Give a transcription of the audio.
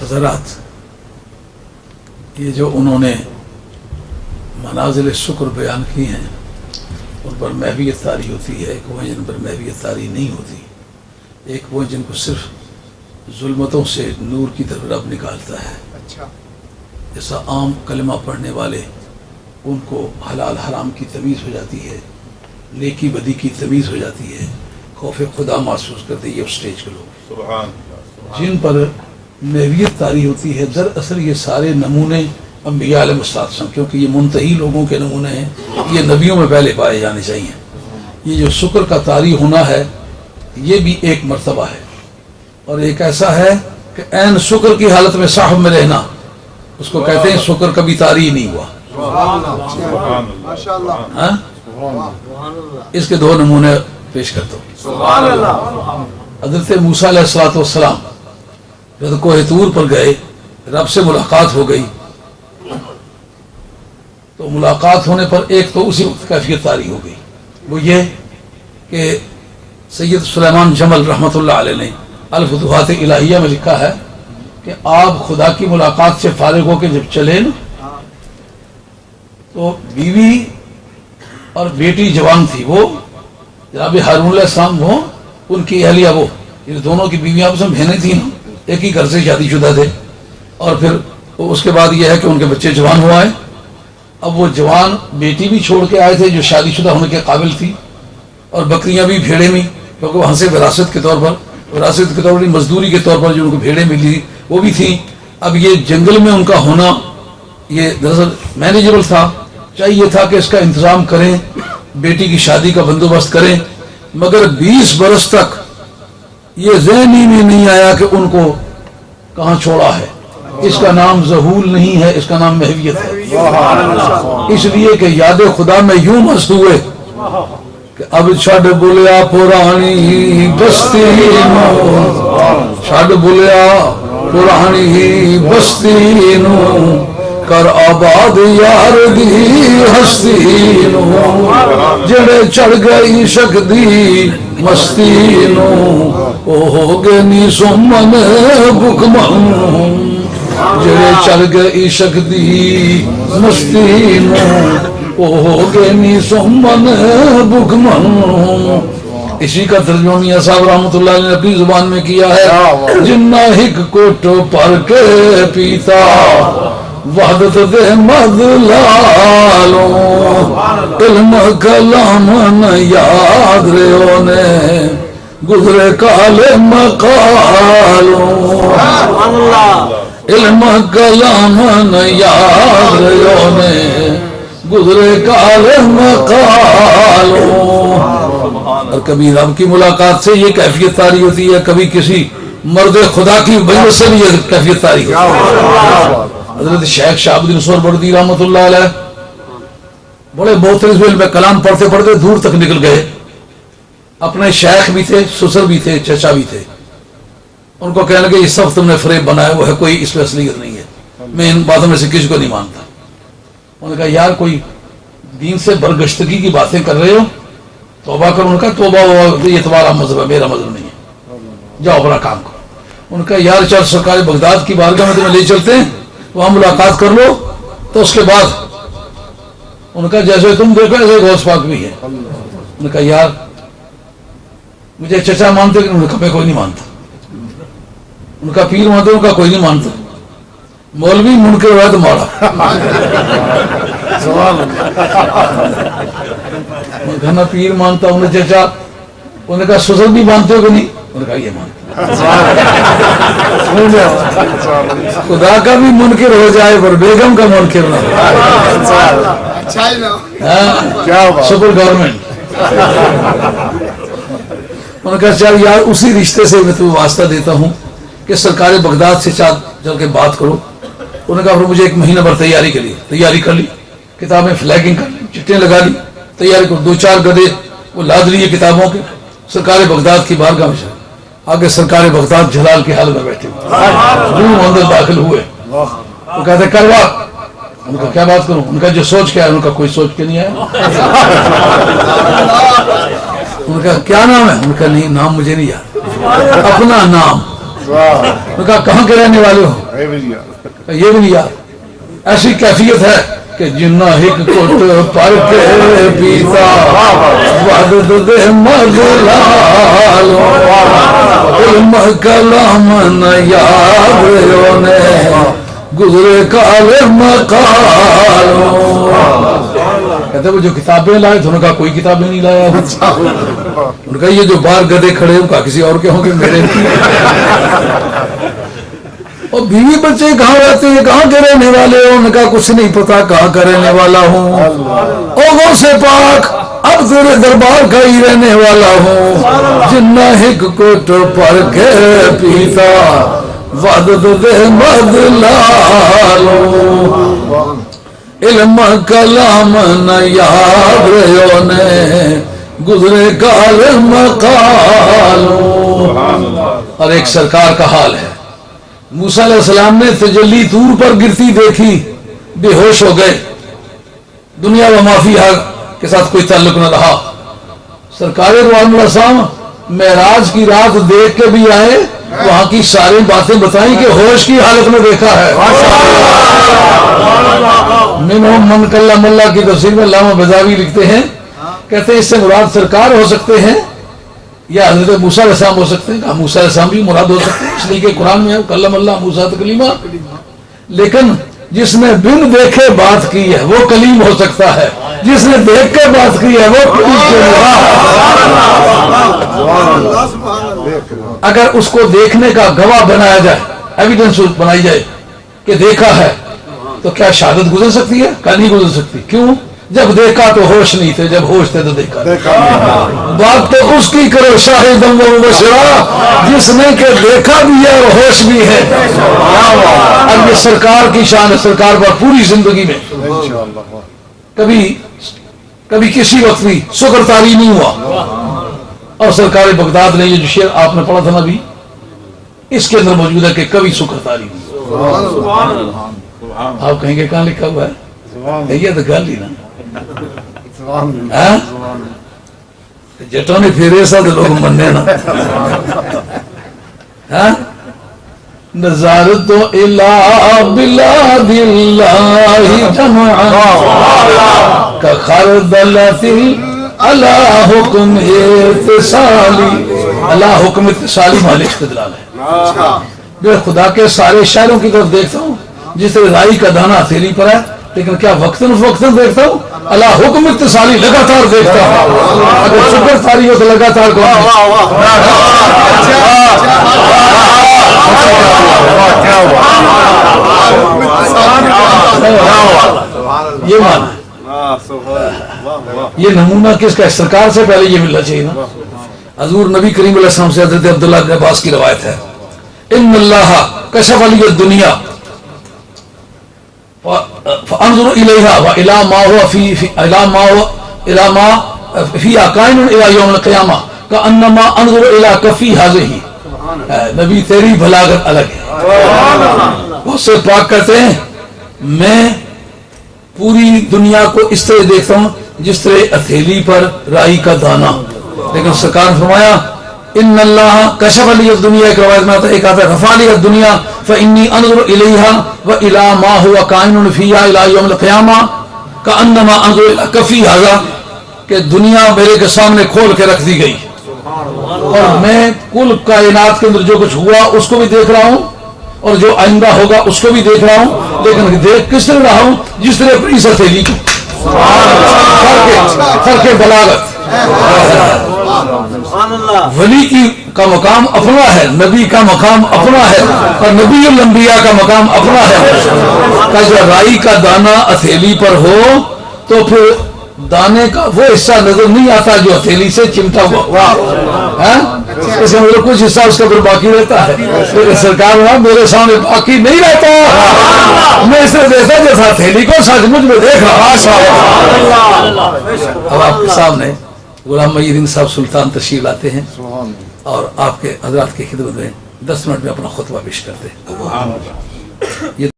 حضرات، یہ جو انہوں نے منازل شکر بیان کی ہیں ان پر محویت طاری ہوتی ہے، ایک وہ ہیں جن پر محویت طاری نہیں ہوتی، ایک وہ ہیں جن کو صرف ظلمتوں سے نور کی طرف رب نکالتا ہے۔ جیسا عام کلمہ پڑھنے والے ان کو حلال حرام کی تمیز ہو جاتی ہے، نیکی بدی کی تمیز ہو جاتی ہے، خوف خدا محسوس کرتے یہ اسٹیج کے لوگ۔ جن پر محویت طاری ہوتی ہے، دراصل یہ سارے نمونے انبیاء علیہ السلام، کیونکہ یہ منتہی لوگوں کے نمونے ہیں، یہ نبیوں میں پہلے پائے جانے چاہیے۔ یہ جو شکر کا طاری ہونا ہے یہ بھی ایک مرتبہ ہے، اور ایک ایسا ہے کہ عین شکر کی حالت میں صاحب میں رہنا، اس کو کہتے ہیں شکر کبھی طاری نہیں ہوا۔ ہاں؟ اس کے دو نمونے پیش کرتا ہوں۔ حضرت موسیٰ علیہ السلام جب کوہ طور پر گئے، رب سے ملاقات ہو گئی، تو ملاقات ہونے پر ایک تو اسی وقت کیفیت طاری ہو گئی، وہ یہ کہ سید سلیمان جمل رحمۃ اللہ علیہ نے الفتوحات الہیہ میں لکھا ہے کہ آپ خدا کی ملاقات سے فارغ ہو کے جب چلے نا تو بیوی اور بیٹی جوان تھی، وہ جناب ہارون علیہ السلام، وہ ان کی اہلیہ، وہ یہ دونوں کی بیویاں آپس میں بہنیں تھیں، ایک ہی گھر سے شادی شدہ تھے، اور پھر اس کے بعد یہ ہے کہ ان کے بچے جوان ہوا ہے۔ اب وہ جوان بیٹی بھی چھوڑ کے آئے تھے جو شادی شدہ ہونے کے قابل تھی، اور بکریاں بھی، بھیڑیں بھی، کیونکہ وہاں سے وراثت کے طور پر مزدوری کے طور پر جو ان کو بھیڑیں ملی وہ بھی تھیں۔ اب یہ جنگل میں ان کا ہونا یہ دراصل مینیجبل تھا، چاہیے تھا کہ اس کا انتظام کریں، بیٹی کی شادی کا بندوبست کریں، مگر 20 برس تک یہ ذہنی میں نہیں آیا کہ ان کو کہاں چھوڑا ہے۔ اس کا نام ذہول نہیں ہے، اس کا نام محویت ہے، اس لیے کہ یاد خدا میں یوں مست ہوئے کہ اب چھڈ بولیا پرانی بستی نو، چھڈ بولیا پرانی بستی نو، کر آباد یار دی ہستی نو، جڑے چڑھ گئی عشق دی مستی نو، او ہو گئے نی سمن بکمن، جڑے چڑھ گئے عشق دی مستی نو، او ہو گئے نی سمن بکمن۔ اسی کا ترجمہ میاں صاحب رحمۃ اللہ علیہ نے اپنی زبان میں کیا ہے، جنہ ہک کوٹ پر کے پیتا وحدت دے مد لالو، علم کلام نہ یاد ریو نے گزرے کالے مقالو، علم کلام نہ یاد ریو نے گزرے کالے مقالو۔ اور کبھی رب کی ملاقات سے یہ کیفیت طاری ہوتی ہے، کبھی کسی مرد خدا کی وجہ سے بھی یہ کیفیت طاری ہوتی ہے۔ حضرت شیخ شہاب الدین سہروردی رحمۃ اللہ علیہ بڑے محترم میں کلام پڑھتے پڑھتے دور تک نکل گئے، اپنے شیخ بھی تھے، سسر بھی تھے، چچا بھی تھے، ان کو کہنے لگے یہ سب تم نے فریب بنایا وہ ہے، کوئی اس میں اصلیت نہیں ہے، میں ان باتوں میں سے کسی کو نہیں مانتا۔ انہوں نے کہا یار کوئی دین سے برگشتگی کی باتیں کر رہے ہو، توبہ کرو۔ ان کا توبہ یہ تمہارا مذہب ہے، میرا مذہب نہیں ہے، جاؤ اپنا کام کرو۔ ان کا یار چل سرکار بغداد کی بارگاہ میں تمہیں لے چلتے ہیں، وہاں ملاقات کر لو، تو اس کے بعد ان کا جیسے تم دیکھو ایسے غوث پاک بھی ہے۔ ان کا یار مجھے چچا مانتے، ان کا میں کوئی نہیں مانتا، ان کا پیر مانتے، ان کا کوئی نہیں مانتا، مولوی منکر ہوا تو مارا۔ میں پیر مانتا ہوں، چچا، انہوں نے کہا سسر بھی مانتے ہو کہ نہیں؟ انہوں نے کہا یہ مانتا۔ خدا کا بھی منکر ہو جائے پر بیگم کا منکر نہ ہو، سپر گورنمنٹ۔ انہوں نے کہا چل یار اسی رشتے سے میں تمہیں واسطہ دیتا ہوں کہ سرکار بغداد سے چل کے بات کرو۔ انہوں نے کہا پھر مجھے 1 مہینہ بھر تیاری کے لیے تیاری کر لی، کتابیں فلیگنگ کر لی، چٹیں لگا لی، تیاری کر، 2-4 گدے وہ لاد لیے کتابوں کے، سرکار بغداد کی بارگاہ میں آگے سرکار بغداد جلال کی حالت میں بیٹھے ہوئے، اندر داخل ہوئے، وہ کہتے کروا۔ ان کا کیا بات کروں؟ ان کا جو سوچ کے آیا، ان کا کوئی سوچ کے نہیں آیا۔ ان کا کیا نام ہے؟ ان کا نہیں نام مجھے نہیں یاد، اپنا نام نے کہا کہاں کے رہنے والے ہو؟ یہ بھی نہیں یاد. ایسی کیفیت ہے کہ جنہ ہک کٹ پر کے پیتا وعدد دے مغلالو علم کلام نہ یاد رونے گزرے کال مقالو. کہتے وہ جو کتابیں لائے تو انہوں نے کہا کوئی کتابیں نہیں لایا. انہوں نے کہا یہ جو باہر گدے کھڑے ہوں کہا کسی اور کے ہوں گے میرے نہیں. اور بیوی بچے کہاں رہتے ہیں کہاں کے رہنے والے ہو؟ انہوں نے کہا کچھ نہیں پتا کہاں کا رہنے والا ہوں. او غوث پاک اب تیرے دربار کا ہی رہنے والا ہوں. جنہ ہک کٹ پر کے پیتا وعدد دے مدلالو علم کلام نہ یاد رہو نے گزرے کال مقالو. اور ایک سرکار کا حال ہے. موسیٰ علیہ السلام نے تجلی طور پر گرتی دیکھی بے ہوش ہو گئے. دنیا و مافیہ کے ساتھ کوئی تعلق نہ رہا. سرکار روحان اللہ السلام معراج کی رات دیکھ کے بھی آئے وہاں کی ساری باتیں بتائیں کہ ہوش کی حالت میں دیکھا ہے. منہم من کلم اللہ کی تفسیر میں علامہ بیضاوی لکھتے ہیں کہتے ہیں اس سے مراد سرکار ہو سکتے ہیں یا حضرت موسیٰ علیہ السلام ہو سکتے ہیں. کہا موسیٰ علیہ السلام بھی مراد ہو سکتے ہیں اس لیے کہ قرآن میں کلم اللہ موسیٰ تکلیما. لیکن جس نے بن دیکھے بات کی ہے وہ کلیم ہو سکتا ہے. جس نے دیکھ کے بات کی ہے وہ اگر اس کو دیکھنے کا گواہ بنایا جائے ایویڈنس بنائی جائے کہ دیکھا ہے تو کیا شہادت گزر سکتی ہے؟ کیا نہیں گزر سکتی. کیوں؟ جب دیکھا تو ہوش نہیں تھے جب ہوش تھے تو دیکھا. بات تو اس کی کرو شاہدم و مبشرا جس نے کہ دیکھا بھی ہے اور ہوش بھی ہے. اب یہ سرکار کی شان ہے. سرکار پر پوری زندگی میں کبھی کسی وقت بھی شکر تاری نہیں ہوا. اور سرکار بغداد نے یہ جو شعر آپ نے پڑھا تھا نا ابھی اس کے اندر موجود ہے کہ کبھی شکر تاری نہیں ہوا. آپ کہیں گے کہاں لکھا ہوا ہے؟ یہ تو گل ہی نا جٹوں نے پھیرے سا تو لوگ مننے نا. نظارت الہ بلاد اللہ جمعا کخردلت علی حکم اتصالی. اللہ حکم اتصالی مالک استدلال ہے. میں خدا کے سارے شہروں کی طرف دیکھتا ہوں جس طرح رائی کا دانہ ہتھیلی پر ہے لیکن کیا وقتاً فوقتاً دیکھتا ہوں؟ اللہ حکم اتصالی لگاتار دیکھتا ہوں. اگر شکر تاری ہو تو لگاتار کون ہے؟ یہ مانا یہ نمونہ کس کا ہے؟ سرکار سے پہلے یہ ملنا چاہیے نا. حضور نبی کریم علیہ السلام سے حضرت عبداللہ بن عباس کی روایت ہے ان اللہ کشف علی الدنیا فانظر الیہا والى ما هو فی الى ما فیہا کائن الى یوم القیامہ کانما انظر الی کفی هذه. نبی تیری بلاغت الگ ہے. وہ سے پاک کہتے ہیں میں پوری دنیا کو اس طرح دیکھتا ہوں جس طرح ہتھیلی پر رائی کا دانہ. لیکن سرکار نے فرمایا ان اللہ کشف علی الدنیا. ایک روایت میں ایک آتا ہے رفع علی الدنیا فانی انظر الیہا والی ما هو کائن فیہا الی یوم القیامہ کانما انظر الی کفی ھذا کہ دنیا میرے کے سامنے کھول کے رکھ دی گئی اور میں کل کائنات کے اندر جو کچھ ہوا اس کو بھی دیکھ رہا ہوں اور جو آئندہ ہوگا اس کو بھی دیکھ رہا ہوں. لیکن دیکھ کس طرح رہا ہوں جس طرح اپنی ہتھیلی کو. فرق بلاغت. ولی کا مقام اپنا ہے نبی کا مقام اپنا ہے اور نبی الانبیاء کا مقام اپنا ہے. کہ جو رائی کا دانہ ہتھیلی پر ہو تو پھر دانے کا وہ حصہ نظر نہیں آتا جو ہتھیلی سے چمٹا ہوا اس میں کچھ حصہ اس کا پھر باقی رہتا ہے. سرکار میرے سامنے باقی نہیں رہتا. میں اس نے دیکھا جو تھا ہتھیلی کو سچ مجھ میں دیکھ رہا. اب آپ کے سامنے غلام محی الدین صاحب سلطان تشریف لاتے ہیں اور آپ کے حضرات کی خدمت میں 10 منٹ میں اپنا خطبہ پیش کرتے ہیں.